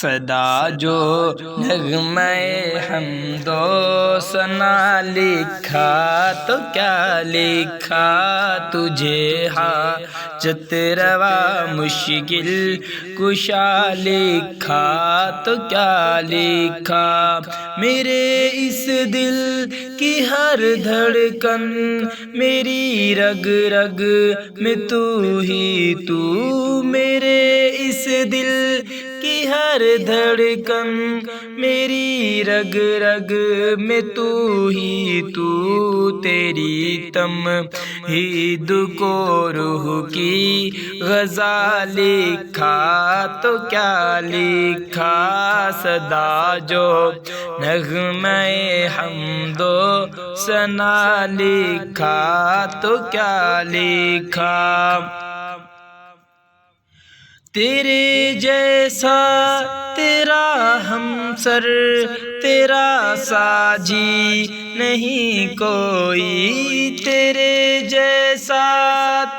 صدا جو نغمہ حمد و ثنا لکھا تو کیا لکھا تجھے حاجت روا مشکل کشا لکھا تو کیا لکھا میرے اس دل کی ہر دھڑکن میری رگ رگ میں تو ہی تو میرے اس دل کی ہر دھڑکن میری رگ رگ میں تو ہی تو تیری تمہید کو روح کی غذا لکھا تو کیا لکھا صدا جو نغمہ حمد و ثنا لکھا تو کیا لکھا تیرے جیسا تیرا ہمسر تیرا ساجی نہیں کوئی تیرے جیسا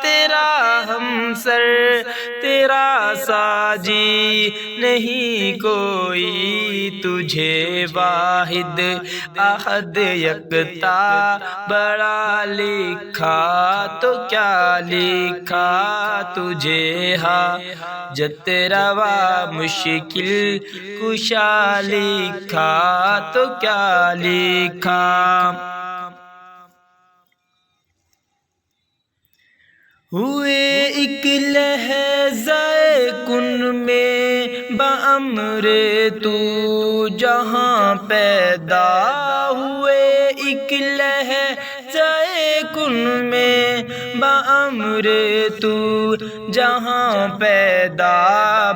تیرا ہمسر تیرا ساجی نہیں کوئی تجھے واحد احد یکتا بڑا لکھا تو کیا لکھا تجھے حاجت روا مشکل کشا لکھا تو کیا لکھا ہوئے ایک لحظہ کن میں بامر تو جہاں پیدا ہوئے ایک لحظہ کن میں بامر تو جہاں پیدا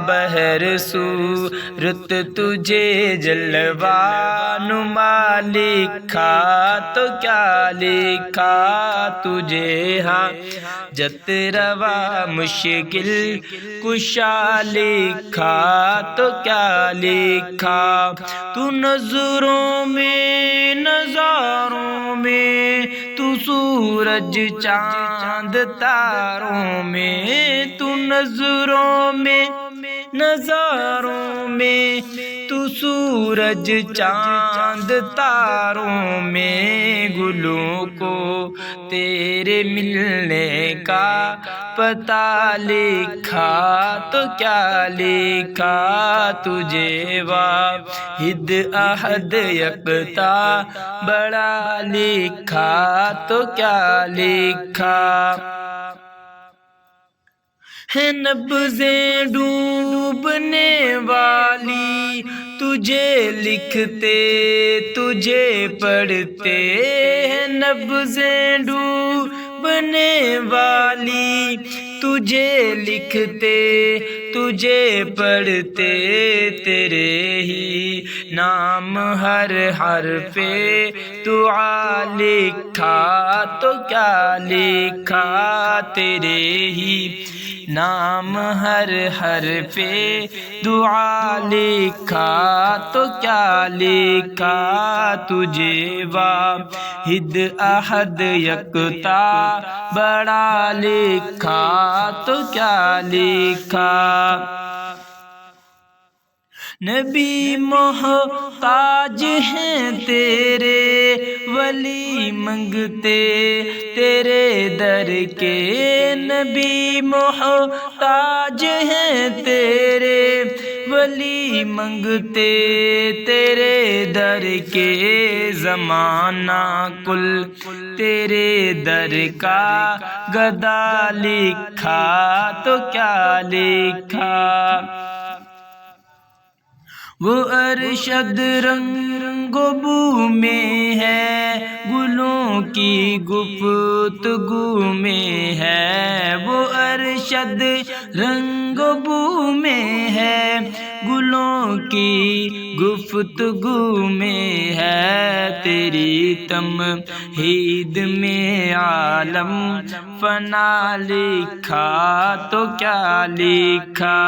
بہر صورت تجھے جلوہ نما لکھا تو کیا لکھا تجھے حاجت روا مشکل کشا لکھا تو کیا لکھا تو نظروں میں نظاروں میں تو سورج چاند تاروں میں تو نظروں میں نظاروں میں تو سورج چاند تاروں میں گلوں کو تیرے ملنے کا پتہ لکھا تو کیا لکھا تجھے واحد احد یکتا بڑا لکھا تو کیا لکھا ہے نبضیں ڈوبنے والی تجھے لکھتے تجھے پڑھتے ہیں نبضیں ڈوبنے والی تجھے لکھتے تجھے پڑھتے تیرے ہی نام ہر حرف دعا لکھا تو کیا لکھا تیرے ہی نام ہر حرف دعا لکھا تو کیا لکھا تجھے واحد احد یکتا بڑا لکھا تو کیا لکھا نبی محتاج ہیں تیرے ولی منگتے تیرے در کے نبی محتاج ہیں تیرے ولی منگتے تیرے در کے زمانہ کل تیرے در کا گدا لکھا تو کیا لکھا وہ ارشد رنگ و بو میں ہے گلوں کی گفتگو میں ہے وہ ارشد رنگ و بو میں ہے گلوں کی گفتگو میں ہے تیری تمہید میں عالم فنا لکھا تو کیا لکھا